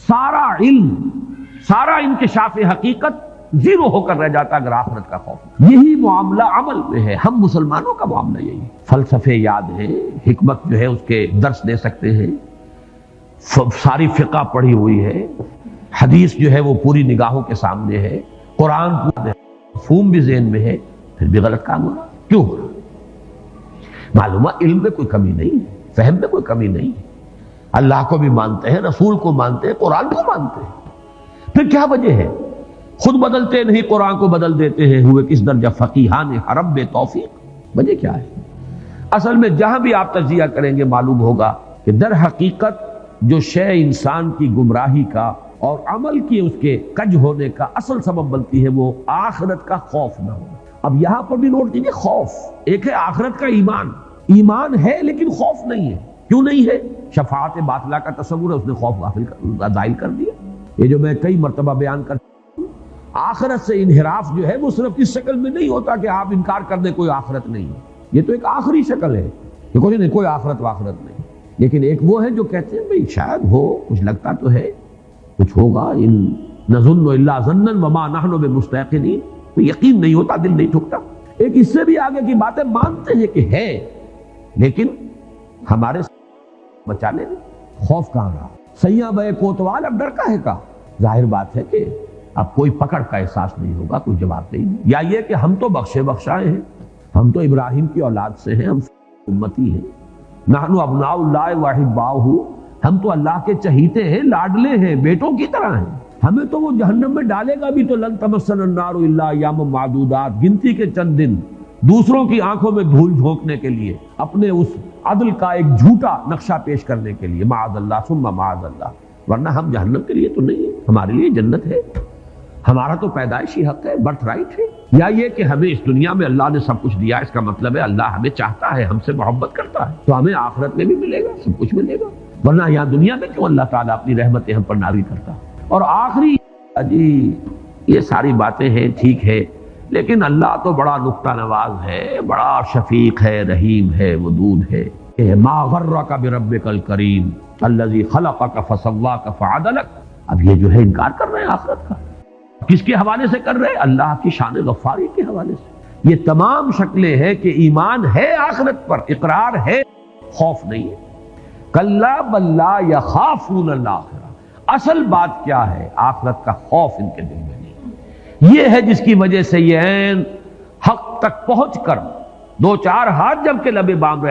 سارا علم، سارا انکشاف حقیقت زیرو ہو کر رہ جاتا اگر آخرت کا خوف۔ یہی معاملہ عمل میں ہے، ہم مسلمانوں کا معاملہ یہی ہے۔ فلسفے یاد ہیں، حکمت جو ہے اس کے درس دے سکتے ہیں، ساری فقہ پڑھی ہوئی ہے، حدیث جو ہے وہ پوری نگاہوں کے سامنے ہے، قرآن پورا مفہوم بھی ذہن میں ہے، پھر بھی غلط کام ہو رہا کیوں ہو رہا؟ معلوم ہے علم میں کوئی کمی نہیں ہے، فہم میں کوئی کمی نہیں ہے، اللہ کو بھی مانتے ہیں، رسول کو مانتے ہیں، قرآن کو مانتے ہیں، پھر کیا وجہ ہے؟ خود بدلتے نہیں، قرآن کو بدل دیتے ہیں، ہوئے کس درجہ فقیہان حرم بے توفیق۔ وجہ کیا ہے؟ اصل میں جہاں بھی آپ تجزیہ کریں گے معلوم ہوگا کہ در حقیقت جو شے انسان کی گمراہی کا اور عمل کی اس کے کج ہونے کا اصل سبب بنتی ہے وہ آخرت کا خوف نہ ہونا۔ اب یہاں پر بھی نوٹ کیجیے، خوف ایک ہے، آخرت کا ایمان، ایمان ہے لیکن خوف نہیں ہے۔ کیوں نہیں ہے؟ شفاعت باطلہ کا تصور ہے، اس نے خوف ظاہر کر دیا۔ یہ جو میں کئی مرتبہ بیان کرتا ہوں، آخرت سے انحراف جو ہے وہ صرف اس شکل میں نہیں ہوتا کہ آپ انکار کر دیں کوئی آخرت نہیں ہے، یہ تو ایک آخری شکل ہے کہ کوئی آخرت واخرت نہیں، لیکن ایک وہ ہے جو کہتے ہیں بھئی شاید ہو، کچھ لگتا تو ہے کچھ ہوگا، ان نظن الا ظنا وما نحن بمستيقنين، یقین نہیں ہوتا، دل نہیں ٹھکتا۔ ایک اس سے بھی آگے کی باتیں مانتے ہیں کہ ہے، لیکن ہمارے بچانے میں خوف کہاں رہا؟ سیاں بے کوتوال، اب ڈر کا ہے کا؟ ظاہر بات ہے کہ اب کوئی پکڑ کا احساس نہیں ہوگا، کوئی جواب نہیں، یا یہ کہ ہم تو بخشے بخشائے ہیں، ہم تو ابراہیم کی اولاد سے ہیں، ہم امتی ہیں، نحن ابناء اللہ واحباؤہ، ہم تو اللہ کے چہیتے ہیں، لاڈلے ہیں، بیٹوں کی طرح ہیں، ہمیں تو وہ جہنم میں ڈالے گا بھی تو لن تمسنا النار الا ایام معدودات، گنتی کے چند دن، دوسروں کی آنکھوں میں دھول جھونکنے کے لیے، اپنے اس عدل کا ایک جھوٹا نقشہ پیش کرنے کے لیے، معاذ اللہ ثم معاذ اللہ، ورنہ ہم جہنم کے لیے تو نہیں ہے، ہمارے لیے جنت ہے، ہمارا تو پیدائشی حق ہے، برتھ رائٹ ہے۔ یا یہ کہ ہمیں اس دنیا میں اللہ نے سب کچھ دیا، اس کا مطلب ہے اللہ ہمیں چاہتا ہے، ہم سے محبت کرتا ہے، تو ہمیں آخرت میں بھی ملے گا، سب کچھ ملے گا، ورنہ یہاں دنیا میں کیوں اللہ تعالیٰ اپنی رحمتیں ہم پر نازل کرتا؟ اور آخری جی یہ ساری باتیں ہیں، ٹھیک ہے، لیکن اللہ تو بڑا نکتہ نواز ہے، بڑا شفیق ہے، رحیم ہے، ودود ہے۔ ما غرک بربک الکریم الذی خلقک فسواک فعدلک۔ اب یہ جو ہے انکار کر رہے ہیں آخرت کا، کس کے حوالے سے کر رہے ہیں؟ اللہ کی شان غفاری کے حوالے سے۔ یہ تمام شکلیں ہیں کہ ایمان ہے آخرت پر، اقرار ہے، خوف نہیں ہے۔ کلا بل لا یخافون الآخرہ، اصل بات کیا ہے؟ آخرت کا خوف ان کے دل میں نہیں۔ یہ ہے جس کی وجہ سے یہ عین حق تک پہنچ کر دو چار ہاتھ جم کے لبے بام رہے